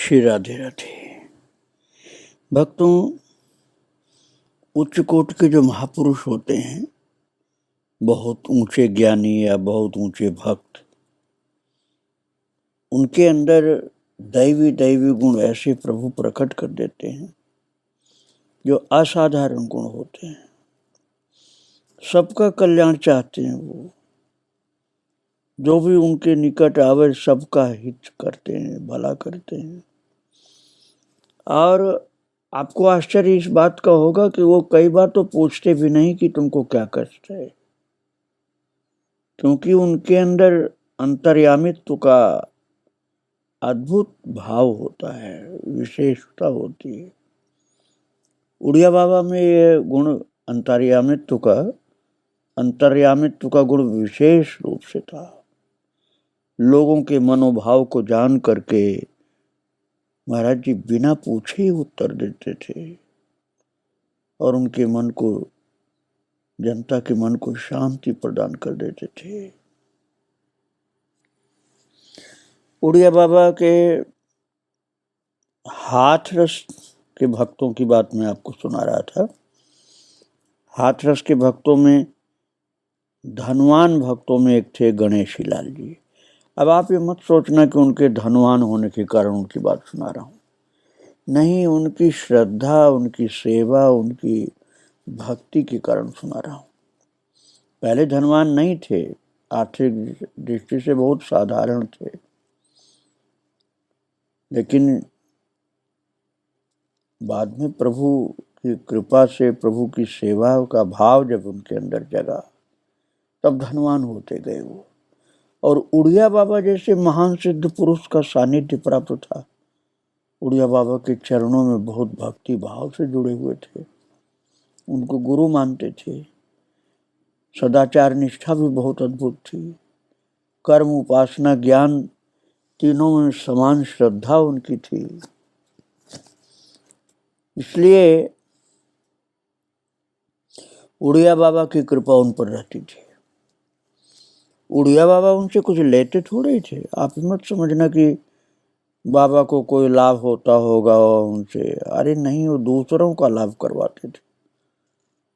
श्री राधे राधे। भक्तों, उच्च कोटि के जो महापुरुष होते हैं, बहुत ऊंचे ज्ञानी या बहुत ऊंचे भक्त, उनके अंदर दैवी गुण ऐसे प्रभु प्रकट कर देते हैं जो असाधारण गुण होते हैं। सबका कल्याण चाहते हैं वो, जो भी उनके निकट आवे सबका हित करते हैं, भला करते हैं। और आपको आश्चर्य इस बात का होगा कि वो कई बार तो पूछते भी नहीं कि तुमको क्या कष्ट है, क्योंकि उनके अंदर अंतर्यामित्व का अद्भुत भाव होता है, विशेषता होती है। उड़िया बाबा में ये गुण अंतर्यामित्व का गुण विशेष रूप से था। लोगों के मनोभाव को जान करके महाराज जी बिना पूछे ही उत्तर देते थे और उनके मन को, जनता के मन को शांति प्रदान कर देते थे। उड़िया बाबा के हाथरस के भक्तों की बात मैं आपको सुना रहा था। हाथरस के भक्तों में, धनवान भक्तों में एक थे गणेशी लाल जी। अब आप ये मत सोचना कि उनके धनवान होने के कारण उनकी बात सुना रहा हूँ, नहीं, उनकी श्रद्धा, उनकी सेवा, उनकी भक्ति के कारण सुना रहा हूँ। पहले धनवान नहीं थे, आर्थिक दृष्टि से बहुत साधारण थे, लेकिन बाद में प्रभु की कृपा से, प्रभु की सेवा का भाव जब उनके अंदर जगा, तब धनवान होते गए वो। और उड़िया बाबा जैसे महान सिद्ध पुरुष का सानिध्य प्राप्त था। उड़िया बाबा के चरणों में बहुत भक्ति भाव से जुड़े हुए थे, उनको गुरु मानते थे। सदाचार निष्ठा भी बहुत अद्भुत थी। कर्म, उपासना, ज्ञान, तीनों में समान श्रद्धा उनकी थी। इसलिए उड़िया बाबा की कृपा उन पर रहती थी। उड़िया बाबा उनसे कुछ लेते थोड़े थे। आप मत समझना कि बाबा को कोई लाभ होता होगा उनसे। अरे नहीं, वो दूसरों का लाभ करवाते थे।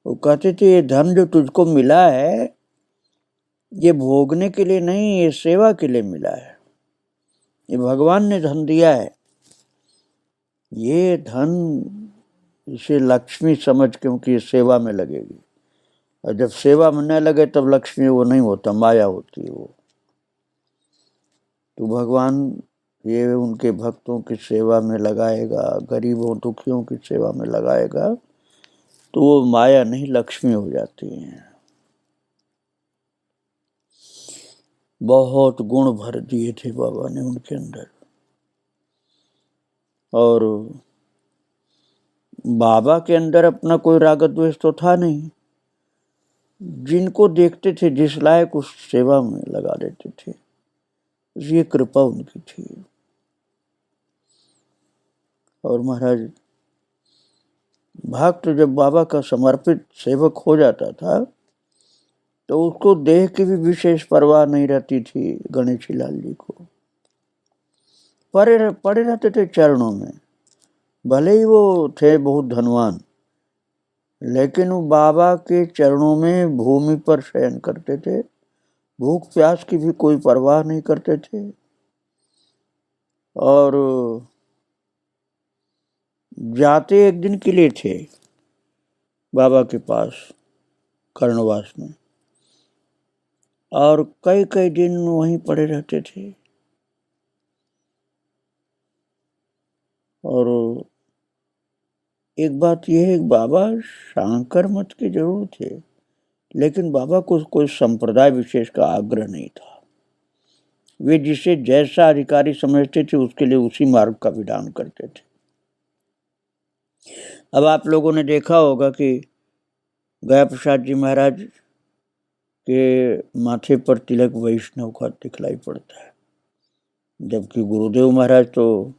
वो कहते थे ये धन जो तुझको मिला है, ये भोगने के लिए नहीं, ये सेवा के लिए मिला है। ये भगवान ने धन दिया है। ये धन, इसे लक्ष्मी समझ, क्योंकि ये सेवा में लगेगी। और जब सेवा में न लगे तब लक्ष्मी वो नहीं होता, माया होती है वो। तो भगवान ये उनके भक्तों की सेवा में लगाएगा, गरीबों दुखियों की सेवा में लगाएगा, तो वो माया नहीं, लक्ष्मी हो जाती है। बहुत गुण भर दिए थे बाबा ने उनके अंदर। और बाबा के अंदर अपना कोई राग द्वेष तो था नहीं। जिनको देखते थे, जिस लायक उस सेवा में लगा देते थे। ये कृपा उनकी थी। और महाराज, भक्त जब बाबा का समर्पित सेवक हो जाता था तो उसको देह की भी विशेष परवाह नहीं रहती थी। गणेशी लाल जी को पड़े रहते थे चरणों में। भले ही वो थे बहुत धनवान, लेकिन वो बाबा के चरणों में भूमि पर शयन करते थे। भूख प्यास की भी कोई परवाह नहीं करते थे। और जाते एक दिन के लिए थे बाबा के पास कर्णवास में, और कई दिन वहीं पड़े रहते थे। और एक बात यह है, बाबा शांकर मत के जरूर थे, लेकिन बाबा को कोई संप्रदाय विशेष का आग्रह नहीं था। वे जिसे जैसा अधिकारी समझते थे उसके लिए उसी मार्ग का विधान करते थे। अब आप लोगों ने देखा होगा कि गया प्रसाद जी महाराज के माथे पर तिलक वैष्णव का दिखलाई पड़ता है, जबकि गुरुदेव महाराज तो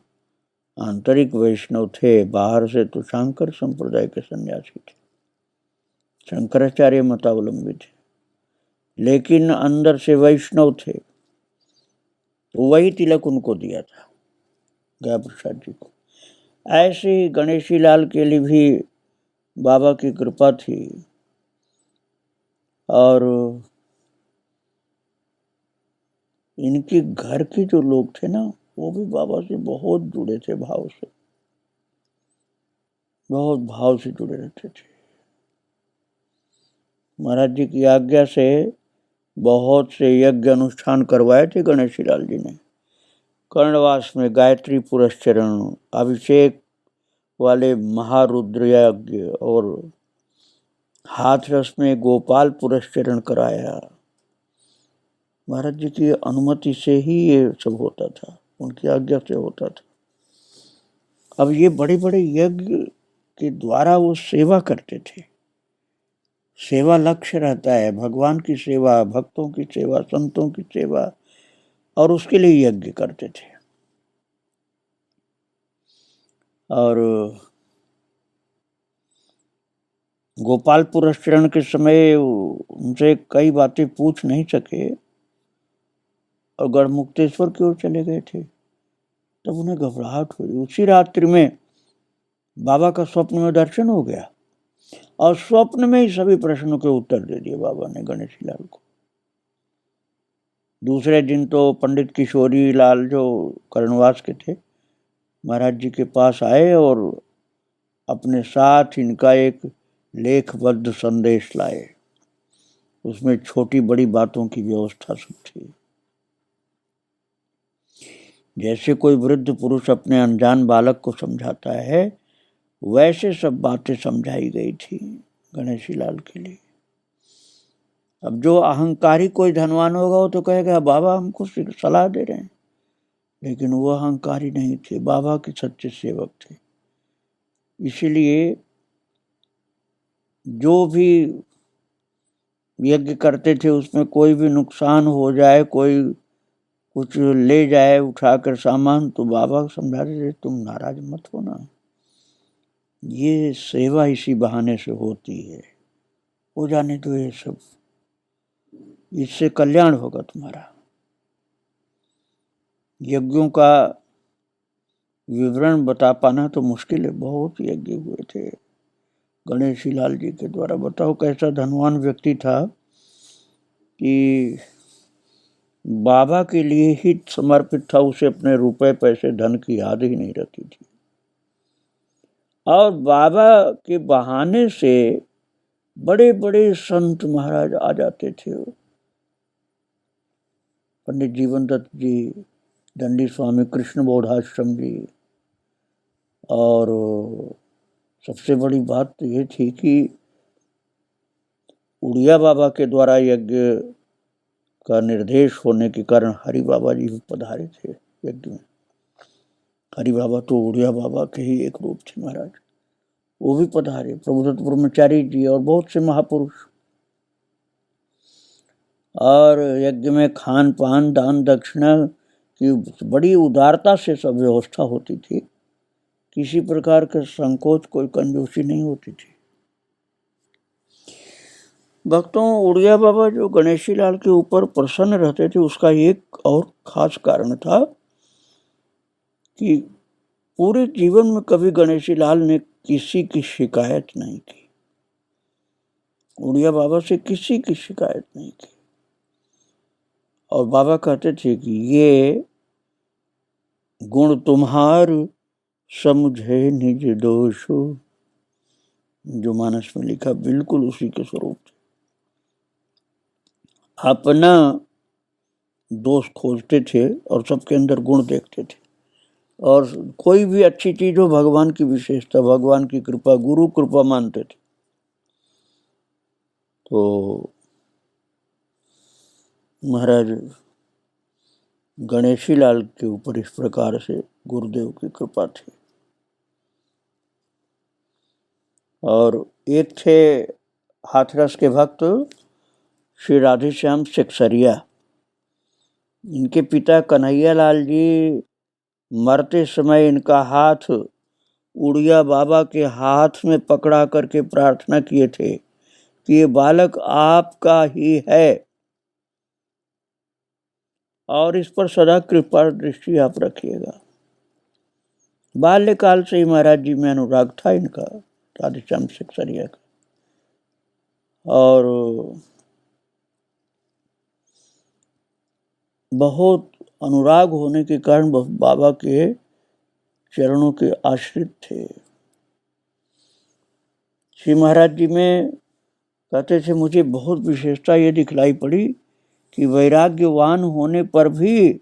आंतरिक वैष्णव थे, बाहर से तो शंकर संप्रदाय के सन्यासी थे, शंकराचार्य मतावलंबी थे, लेकिन अंदर से वैष्णव थे। तो वही तिलक उनको दिया था। गया प्रसाद जी को। ऐसे ही गणेशी लाल के लिए भी बाबा की कृपा थी और इनके घर के जो लोग थे ना वो भी बाबा से बहुत जुड़े थे, भाव से, बहुत भाव से जुड़े रहते थे। महाराज जी की आज्ञा से बहुत से यज्ञ अनुष्ठान करवाए थे गणेशी लाल जी ने। कर्णवास में गायत्री पुरस्चरण, अभिषेक वाले महारुद्र यज्ञ और हाथरस में गोपाल पुरस्चरण कराया। महाराज जी की अनुमति से ही ये सब होता था, उनकी आज्ञा से होता था। अब ये बड़े बड़े यज्ञ के द्वारा वो सेवा करते थे। सेवा लक्ष्य रहता है, भगवान की सेवा, भक्तों की सेवा, संतों की सेवा, और उसके लिए यज्ञ करते थे। और गोपाल पुरस्चरण के समय उनसे कई बातें पूछ नहीं सके और गढ़मुक्तेश्वर की ओर चले गए थे। तब उन्हें घबराहट हुई। उसी रात्रि में बाबा का स्वप्न में दर्शन हो गया और स्वप्न में ही सभी प्रश्नों के उत्तर दे दिए बाबा ने गणेशी लाल को। दूसरे दिन तो पंडित किशोरी लाल जो कर्णवास के थे महाराज जी के पास आए और अपने साथ इनका एक लेखबद्ध संदेश लाए। उसमें छोटी बड़ी बातों की व्यवस्था सब थी। जैसे कोई वृद्ध पुरुष अपने अनजान बालक को समझाता है, वैसे सब बातें समझाई गई थी गणेशी लाल के लिए। अब जो अहंकारी कोई धनवान होगा वो तो कहेगा बाबा हमको सलाह दे रहे हैं, लेकिन वो अहंकारी नहीं थे, बाबा के सच्चे सेवक थे। इसीलिए जो भी यज्ञ करते थे उसमें कोई भी नुकसान हो जाए, कोई कुछ ले जाए उठाकर सामान, तो बाबा समझाते थे तुम नाराज मत होना, ये सेवा इसी बहाने से होती है, हो जाने दो ये सब, इससे कल्याण होगा तुम्हारा। यज्ञों का विवरण बता पाना तो मुश्किल है, बहुत यज्ञ हुए थे गणेशी लाल जी के द्वारा। बताओ कैसा धनवान व्यक्ति था कि बाबा के लिए ही समर्पित था, उसे अपने रुपए पैसे धन की याद ही नहीं रहती थी। और बाबा के बहाने से बड़े बड़े संत महाराज आ जाते थे। पंडित जीवन दत्त जी, दंडी स्वामी कृष्ण बोधाश्रम जी, और सबसे बड़ी बात तो ये थी कि उड़िया बाबा के द्वारा यज्ञ का निर्देश होने के कारण हरि बाबा जी भी पधारे थे यज्ञ में। हरि बाबा तो उड़िया बाबा के ही एक रूप थे महाराज, वो भी पधारे, प्रभुदत्त ब्रह्मचारी जी और बहुत से महापुरुष। और यज्ञ में खान पान दान दक्षिणा की बड़ी उदारता से सब व्यवस्था होती थी, किसी प्रकार का संकोच, कोई कंजूसी नहीं होती थी। भक्तों, उड़िया बाबा जो गणेशी लाल के ऊपर प्रसन्न रहते थे उसका एक और खास कारण था कि पूरे जीवन में कभी गणेशी लाल ने किसी की शिकायत नहीं की, उड़िया बाबा से किसी की शिकायत नहीं की। और बाबा कहते थे कि ये गुण तुम्हार समझे निज दोष, जो मानस में लिखा बिल्कुल उसी के स्वरूप थे। अपना दोष खोजते थे और सबके अंदर गुण देखते थे, और कोई भी अच्छी चीज हो भगवान की विशेषता, भगवान की कृपा, गुरु कृपा मानते थे। तो महाराज गणेशी लाल के ऊपर इस प्रकार से गुरुदेव की कृपा थी। और एक थे हाथरस के भक्त श्री राधेश्याम सिकसरिया। इनके पिता कन्हैया लाल जी मरते समय इनका हाथ उड़िया बाबा के हाथ में पकड़ा करके प्रार्थना किए थे कि ये बालक आपका ही है और इस पर सदा कृपा दृष्टि आप रखिएगा। बाल्यकाल से ही महाराज जी में अनुराग था इनका, राधेश्याम सिकसरिया का। और बहुत अनुराग होने के कारण बाबा के चरणों के आश्रित थे। श्री महाराज जी में कहते थे, मुझे बहुत विशेषता ये दिखलाई पड़ी कि वैराग्यवान होने पर भी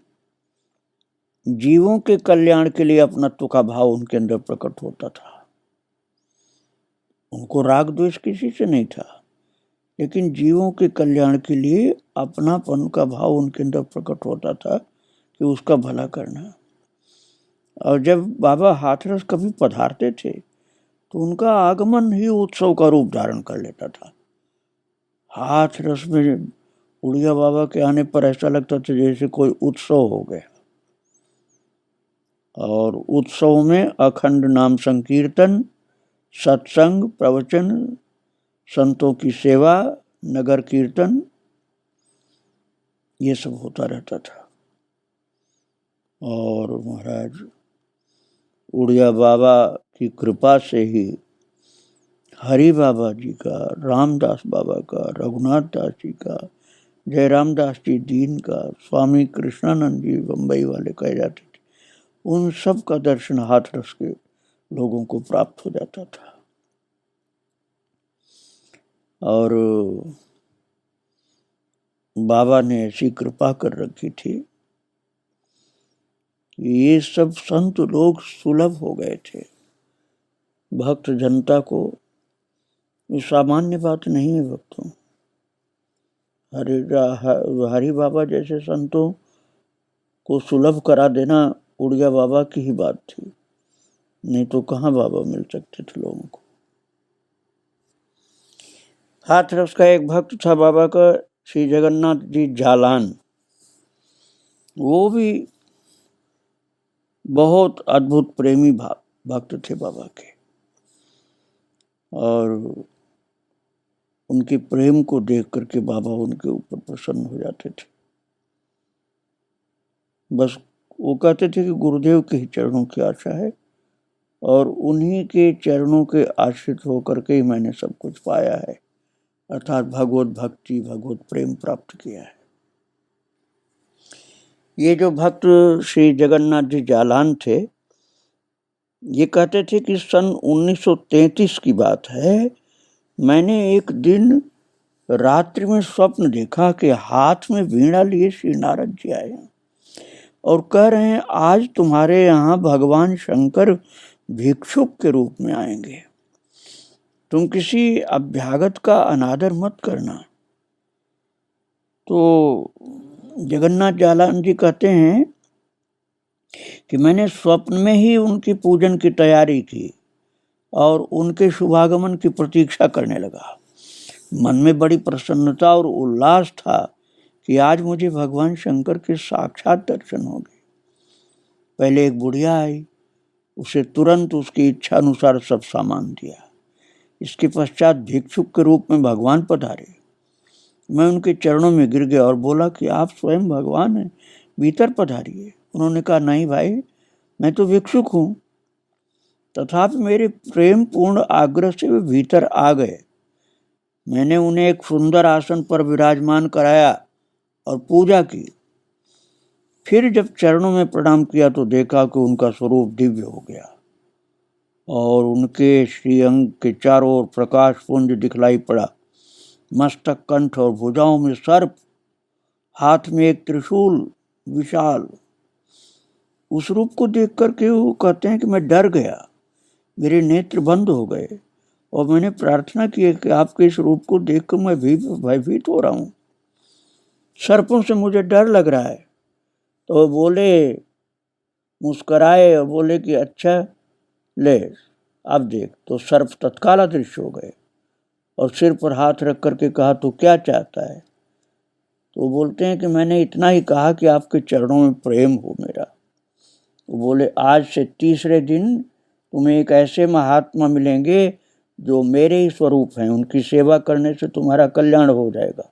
जीवों के कल्याण के लिए अपनत्व का भाव उनके अंदर प्रकट होता था। उनको राग द्वेष किसी से नहीं था, लेकिन जीवों के कल्याण के लिए अपनापन का भाव उनके अंदर प्रकट होता था कि उसका भला करना। और जब बाबा हाथरस कभी पधारते थे तो उनका आगमन ही उत्सव का रूप धारण कर लेता था। हाथरस में उड़िया बाबा के आने पर ऐसा लगता था जैसे कोई उत्सव हो गया। और उत्सव में अखंड नाम संकीर्तन, सत्संग, प्रवचन, संतों की सेवा, नगर कीर्तन, ये सब होता रहता था। और महाराज उड़िया बाबा की कृपा से ही हरि बाबा जी का, रामदास बाबा का, रघुनाथ दास जी का, जयराम दास जी दीन का, स्वामी कृष्णानंद जी बम्बई वाले कहे जाते थे, उन सब का दर्शन हाथरस के लोगों को प्राप्त हो जाता था। और बाबा ने ऐसी कृपा कर रखी थी कि ये सब संत लोग सुलभ हो गए थे भक्त जनता को। ये सामान्य बात नहीं है भक्तों। हरि बाबा जैसे संतों को सुलभ करा देना उड़िया बाबा की ही बात थी, नहीं तो कहाँ बाबा मिल सकते थे लोगों को। हाथरस का एक भक्त था बाबा का, श्री जगन्नाथ जी जालान। वो भी बहुत अद्भुत प्रेमी भक्त थे बाबा के, और उनके प्रेम को देख करके बाबा उनके ऊपर प्रसन्न हो जाते थे। बस वो कहते थे कि गुरुदेव के ही चरणों की आशा है, और उन्हीं के चरणों के आश्रित होकर के ही मैंने सब कुछ पाया है, अर्थात भगवत भक्ति, भगवत प्रेम प्राप्त किया है। ये जो भक्त श्री जगन्नाथ जी जालान थे, ये कहते थे कि सन 1933 की बात है, मैंने एक दिन रात्रि में स्वप्न देखा कि हाथ में वीणा लिए श्री नारद जी आए और कह रहे हैं, आज तुम्हारे यहाँ भगवान शंकर भिक्षुक के रूप में आएंगे, तुम किसी अभ्यागत का अनादर मत करना। तो जगन्नाथ जालान जी कहते हैं कि मैंने स्वप्न में ही उनकी पूजन की तैयारी की और उनके शुभागमन की प्रतीक्षा करने लगा। मन में बड़ी प्रसन्नता और उल्लास था कि आज मुझे भगवान शंकर के साक्षात दर्शन होंगे। पहले एक बुढ़िया आई, उसे तुरंत उसकी इच्छा अनुसार सब सामान दिया। इसके पश्चात भिक्षुक के रूप में भगवान पधारे। मैं उनके चरणों में गिर गया और बोला कि आप स्वयं भगवान हैं, भीतर पधारिए। उन्होंने कहा, नहीं भाई, मैं तो भिक्षुक हूँ। तथापि मेरे प्रेम पूर्ण आग्रह से वे भीतर आ गए। मैंने उन्हें एक सुंदर आसन पर विराजमान कराया और पूजा की। फिर जब चरणों में प्रणाम किया तो देखा कि उनका स्वरूप दिव्य हो गया और उनके श्रीअंग के चारों ओर प्रकाश पुंज दिखलाई पड़ा। मस्तक, कंठ और भुजाओं में सर्प, हाथ में एक त्रिशूल विशाल। उस रूप को देख करके वो कहते हैं कि मैं डर गया, मेरे नेत्र बंद हो गए और मैंने प्रार्थना की कि आपके इस रूप को देखकर मैं भी भयभीत हो रहा हूँ, सर्पों से मुझे डर लग रहा है। तो वो बोले, मुस्कराए और बोले कि अच्छा ले अब देख। तो सर्प तत्काल अदृश्य हो गए और सिर पर हाथ रख करके कहा, तो क्या चाहता है? तो बोलते हैं कि मैंने इतना ही कहा कि आपके चरणों में प्रेम हो मेरा। वो बोले, आज से तीसरे दिन तुम्हें एक ऐसे महात्मा मिलेंगे जो मेरे ही स्वरूप हैं, उनकी सेवा करने से तुम्हारा कल्याण हो जाएगा।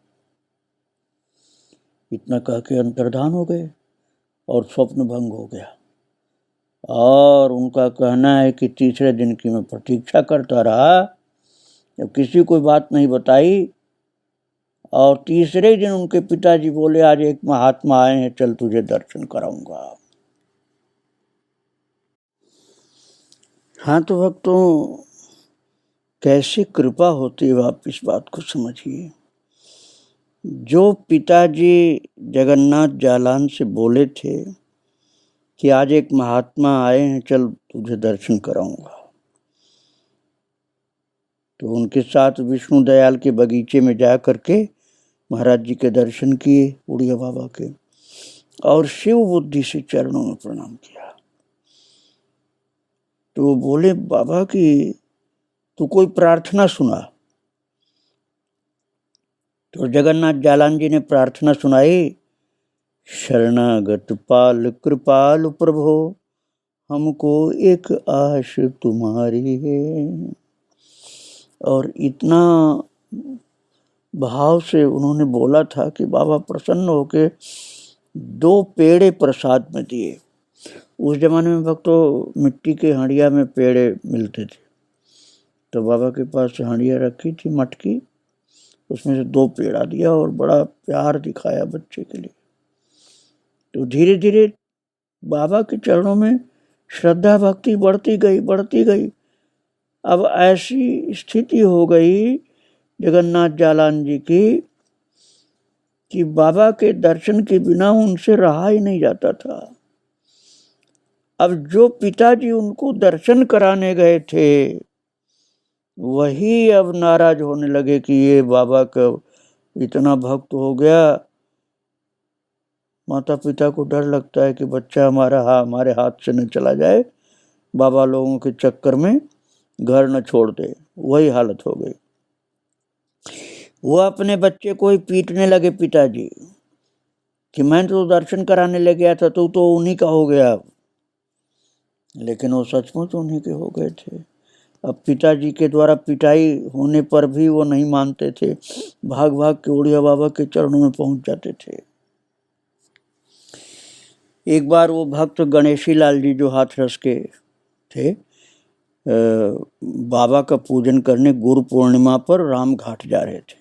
इतना कह के अंतर्धान हो गए और स्वप्न भंग हो गया। और उनका कहना है कि तीसरे दिन की मैं प्रतीक्षा करता रहा, जब किसी कोई बात नहीं बताई, और तीसरे दिन उनके पिताजी बोले आज एक महात्मा आए हैं, चल तुझे दर्शन कराऊंगा। हाँ तो भक्तों, कैसी कृपा होती है, आप इस बात को समझिए। जो पिताजी जगन्नाथ जालान से बोले थे कि आज एक महात्मा आए हैं, चल तुझे दर्शन कराऊंगा, तो उनके साथ विष्णु दयाल के बगीचे में जा करके महाराज जी के दर्शन किए, उड़िया बाबा के, और शिव बुद्धि से चरणों में प्रणाम किया। तो बोले बाबा कि तू कोई प्रार्थना सुना। तो जगन्नाथ जालान जी ने प्रार्थना सुनाई, शरणागत पाल कृपाल प्रभो, हमको एक आश तुम्हारी है। और इतना भाव से उन्होंने बोला था कि बाबा प्रसन्न होके 2 पेड़े प्रसाद में दिए। उस जमाने में भक्तों मिट्टी के हांडिया में पेड़े मिलते थे, तो बाबा के पास हांडिया रखी थी मटकी, उसमें से 2 पेड़ा दिया और बड़ा प्यार दिखाया बच्चे के लिए। तो धीरे धीरे बाबा के चरणों में श्रद्धा भक्ति बढ़ती गई। अब ऐसी स्थिति हो गई जगन्नाथ जालान जी की कि बाबा के दर्शन के बिना उनसे रहा ही नहीं जाता था। अब जो पिताजी उनको दर्शन कराने गए थे वही अब नाराज होने लगे कि ये बाबा का इतना भक्त हो गया, माता पिता को डर लगता है कि बच्चा हमारे हाथ से न चला जाए, बाबा लोगों के चक्कर में घर न छोड़ दे। वही हालत हो गई। वो अपने बच्चे को ही पीटने लगे पिताजी कि मैं तो दर्शन कराने ले गया था, तू तो उन्हीं का हो गया। लेकिन वो सचमुच उन्हीं के हो गए थे। अब पिताजी के द्वारा पिटाई होने पर भी वो नहीं मानते थे, भाग भाग के उड़िया बाबा के चरणों में पहुंच जाते थे। एक बार वो भक्त गणेशी लाल जी जो हाथरस के थे, बाबा का पूजन करने गुरु पूर्णिमा पर राम घाट जा रहे थे।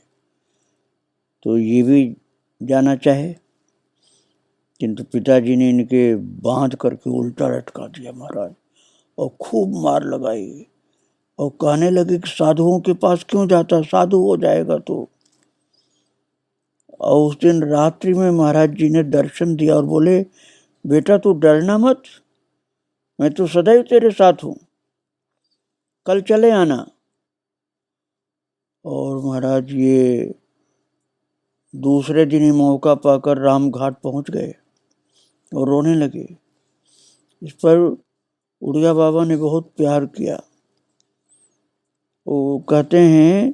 तो ये भी जाना चाहे, किंतु पिताजी ने इनके बांध करके उल्टा लटका दिया महाराज, और खूब मार लगाई और कहने लगे कि साधुओं के पास क्यों जाता, साधु हो जाएगा तो। और उस दिन रात्रि में महाराज जी ने दर्शन दिया और बोले बेटा तू डरना मत, मैं तो सदैव तेरे साथ हूं, कल चले आना। और महाराज ये दूसरे दिन ही मौका पाकर राम घाट पहुंच गए और रोने लगे। इस पर उड़िया बाबा ने बहुत प्यार किया। वो कहते हैं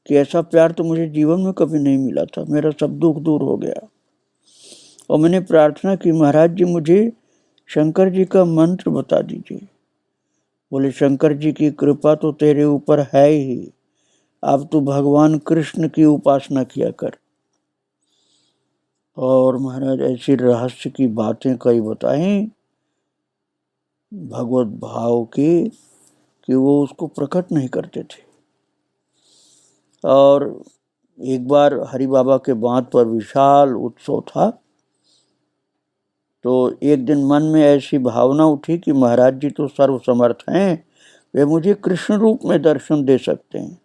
कि ऐसा प्यार तो मुझे जीवन में कभी नहीं मिला था, मेरा सब दुख दूर हो गया। और मैंने प्रार्थना की महाराज जी मुझे शंकर जी का मंत्र बता दीजिए। बोले शंकर जी की कृपा तो तेरे ऊपर है ही, अब तू भगवान कृष्ण की उपासना किया कर। और महाराज ऐसी रहस्य की बातें कई बताएं भगवत भाव की कि वो उसको प्रकट नहीं करते थे। और एक बार हरि बाबा के बांध पर विशाल उत्सव था, तो एक दिन मन में ऐसी भावना उठी कि महाराज जी तो सर्वसमर्थ हैं, वे मुझे कृष्ण रूप में दर्शन दे सकते हैं।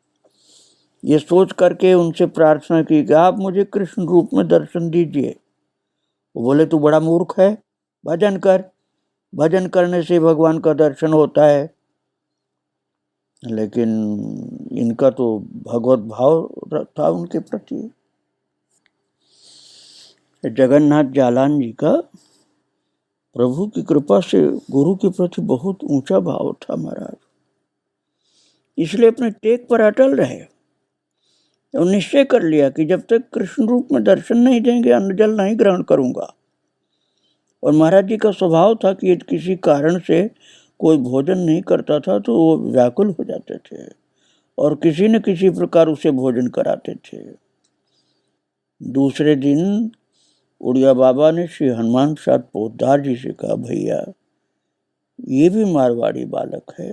ये सोच करके उनसे प्रार्थना की कि आप मुझे कृष्ण रूप में दर्शन दीजिए। वो बोले तू बड़ा मूर्ख है, भजन कर, भजन करने से भगवान का दर्शन होता है। लेकिन इनका तो भगवत भाव था उनके प्रति। जगन्नाथ जालान जी का प्रभु की कृपा से गुरु के प्रति बहुत ऊंचा भाव था महाराज, इसलिए अपने टेक पर अटल रहे और निश्चय कर लिया कि जब तक कृष्ण रूप में दर्शन नहीं देंगे अन्न जल नहीं ग्रहण करूंगा। और महाराज जी का स्वभाव था कि यदि किसी कारण से कोई भोजन नहीं करता था तो वो व्याकुल हो जाते थे और किसी न किसी प्रकार उसे भोजन कराते थे। दूसरे दिन उड़िया बाबा ने श्री हनुमान प्रसाद पोद्दार जी से कहा भैया ये भी मारवाड़ी बालक है,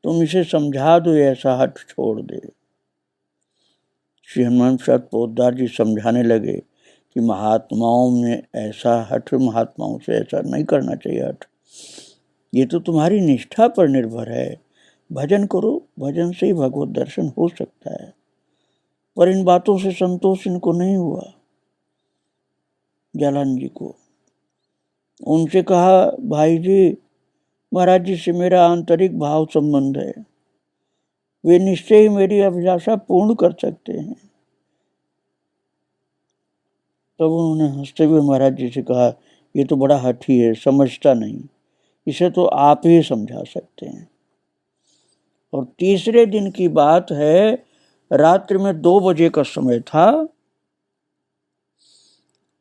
तुम इसे समझा दो, ऐसा हट छोड़ दे। श्री हनुमान प्रसाद पोद्दार जी समझाने लगे कि महात्माओं में ऐसा हट, महात्माओं से ऐसा नहीं करना चाहिए हट, ये तो तुम्हारी निष्ठा पर निर्भर है। भजन करो, भजन से ही भगवत दर्शन हो सकता है। पर इन बातों से संतोष इनको नहीं हुआ, जालान जी को। उनसे कहा, भाई जी, महाराज जी से मेरा आंतरिक भाव संबंध है, वे निश्चय ही मेरी अभिलाषा पूर्ण कर सकते हैं। तब उन्होंने हंसते हुए महाराज जी से कहा, ये तो बड़ा हठी है, समझता नहीं, इसे तो आप ही समझा सकते हैं। और तीसरे दिन की बात है, रात्रि में 2 बजे का समय था।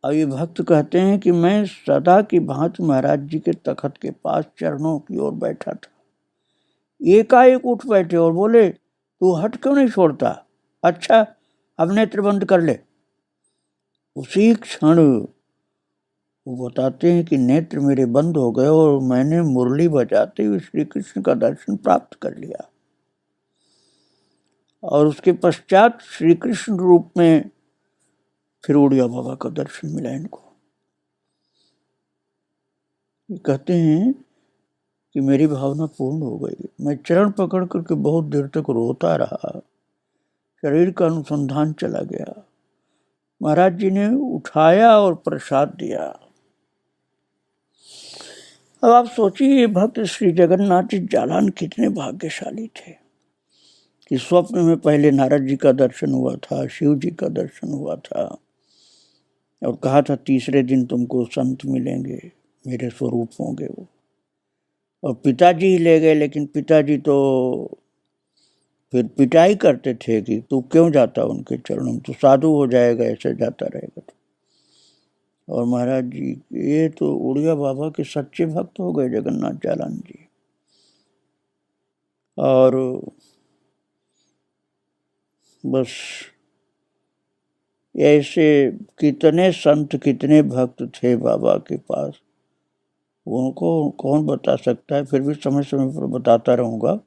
अब ये भक्त कहते हैं कि मैं सदा की भांति महाराज जी के तखत के पास चरणों की ओर बैठा था। एकाएक उठ बैठे और बोले, तू हट क्यों नहीं छोड़ता? अच्छा, अब नेत्र बंद कर ले। उसी क्षण वो बताते हैं कि नेत्र मेरे बंद हो गए और मैंने मुरली बजाते हुए श्री कृष्ण का दर्शन प्राप्त कर लिया। और उसके पश्चात श्री कृष्ण रूप में फिर उड़िया बाबा का दर्शन मिला इनको। कहते हैं कि मेरी भावना पूर्ण हो गई, मैं चरण पकड़ करके बहुत देर तक रोता रहा, शरीर का अनुसंधान चला गया। महाराज जी ने उठाया और प्रसाद दिया। अब आप सोचिए, भक्त श्री जगन्नाथ जी जालान कितने भाग्यशाली थे कि स्वप्न में पहले नारद जी का दर्शन हुआ था, शिव जी का दर्शन हुआ था, और कहा था तीसरे दिन तुमको संत मिलेंगे, मेरे स्वरूप होंगे वो। और पिताजी ही ले गए, लेकिन पिताजी तो फिर पिटाई करते थे कि तू क्यों जाता उनके चरणों में, तू साधु हो जाएगा, ऐसे जाता रहेगा। और महाराज जी ये तो उड़िया बाबा के सच्चे भक्त हो गए, जगन्नाथ जालान जी। और बस ऐसे कितने संत, कितने भक्त थे बाबा के पास, उनको कौन बता सकता है। फिर भी समय समय पर बताता रहूँगा।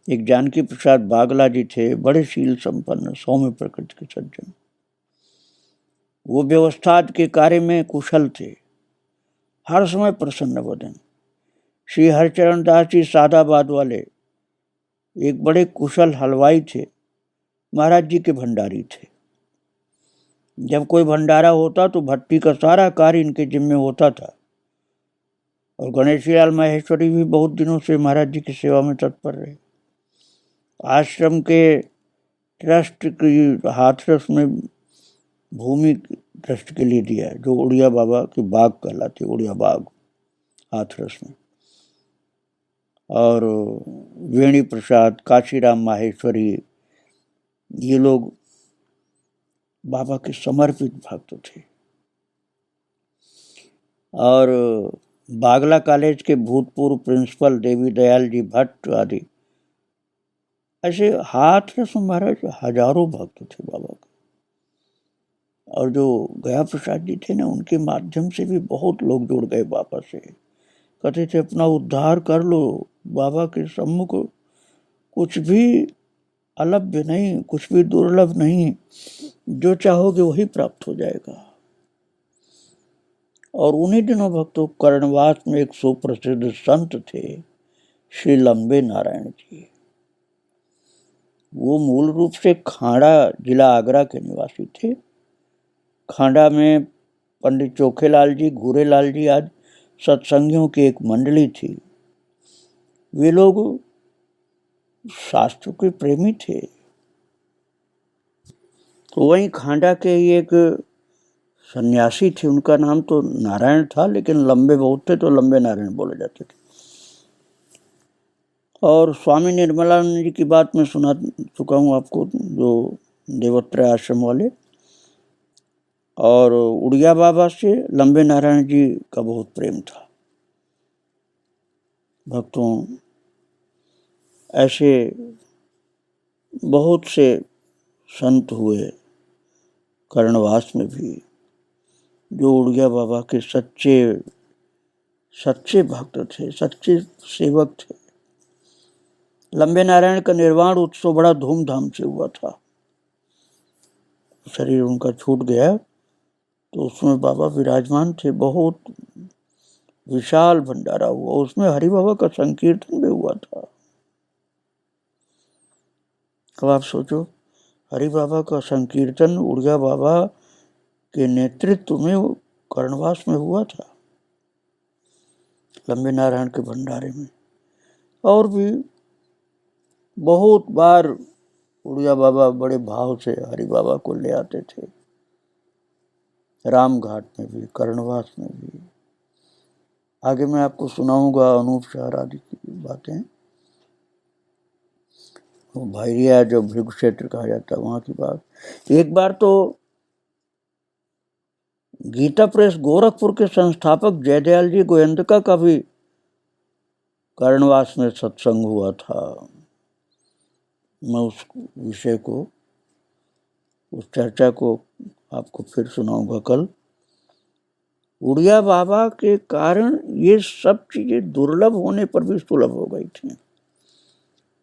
एक जानकी प्रसाद बागला जी थे, बड़े शील संपन्न, सौम्य प्रकृति के सज्जन। वो व्यवस्था के कार्य में कुशल थे, हर समय प्रसन्न वदन। श्री हरिचरण दास जी सादाबाद वाले एक बड़े कुशल हलवाई थे, महाराज जी के भंडारी थे। जब कोई भंडारा होता तो भट्टी का सारा कार्य इनके जिम्मे होता था। और गणेशीलाल माहेश्वरी भी बहुत दिनों से महाराज जी की सेवा में तत्पर रहे। आश्रम के ट्रस्ट की हाथरस में भूमि ट्रस्ट के लिए दिया है, जो उड़िया बाबा के बाग कहलाते, उड़िया बाग हाथरस में। और वेणी प्रसाद, काशीराम माहेश्वरी, ये लोग बाबा के समर्पित भक्त थे। और बागला कॉलेज के भूतपूर्व प्रिंसिपल देवी दयाल जी भट्ट आदि, ऐसे हाथरस में महाराज हजारों भक्त थे बाबा के। और जो गया प्रसाद जी थे ना, उनके माध्यम से भी बहुत लोग जुड़ गए बाबा से। कहते थे अपना उद्धार कर लो, बाबा के सम्मुख कुछ भी अलभ्य नहीं, कुछ भी दुर्लभ नहीं, जो चाहोगे वही प्राप्त हो जाएगा। और उन्हीं दिनों भक्तों कर्णवास में एक सुप्रसिद्ध संत थे, श्री लंबे नारायण जी। वो मूल रूप से खांडा जिला आगरा के निवासी थे। खांडा में पंडित चोखेलाल जी, घूरेलाल जी आदि सत्संगियों की एक मंडली थी। वे लोग शास्त्र के प्रेमी थे। तो वहीं खांडा के ही एक सन्यासी थे, उनका नाम तो नारायण था, लेकिन लंबे बहुत थे तो लंबे नारायण बोले जाते थे। और स्वामी निर्मलानंद जी की बात मैं सुना चुका हूँ आपको, जो देवोत्तरा आश्रम वाले। और उड़िया बाबा से लंबे नारायण जी का बहुत प्रेम था। भक्तों, ऐसे बहुत से संत हुए कर्णवास में भी, जो उड़िया बाबा के सच्चे सच्चे भक्त थे, सच्चे सेवक थे। लंबे नारायण का निर्वाण उत्सव बड़ा धूमधाम से हुआ था। शरीर उनका छूट गया तो उसमें बाबा विराजमान थे। बहुत विशाल भंडारा हुआ, उसमें हरि बाबा का संकीर्तन भी हुआ था। अब आप सोचो, हरि बाबा का संकीर्तन उड़िया बाबा के नेतृत्व में कर्णवास में हुआ था, लंबे नारायण के भंडारे में। और भी बहुत बार उड़िया बाबा बड़े भाव से हरि बाबा को ले आते थे, रामघाट में भी, कर्णवास में भी। आगे मैं आपको सुनाऊंगा अनूप शहर आदि की बातें। भैरिया जो भृगु क्षेत्र कहा जाता है वहां की बात। एक बार तो गीता प्रेस गोरखपुर के संस्थापक जयदयाल जी गोयंदका का भी कर्णवास में सत्संग हुआ था। मैं उस विषय को, उस चर्चा को आपको फिर सुनाऊंगा कल। उड़िया बाबा के कारण ये सब चीजें दुर्लभ होने पर भी सुलभ हो गई थी।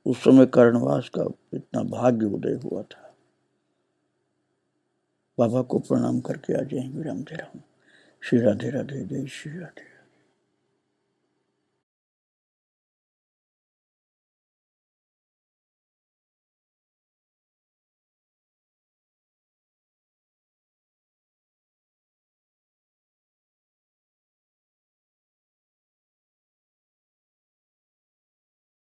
उस समय कर्णवास का इतना भाग्य उदय हुआ था। बाबा को प्रणाम करके आज यहीं विराम दे रहा हूँ। श्री राधे राधे, जय श्री राधे।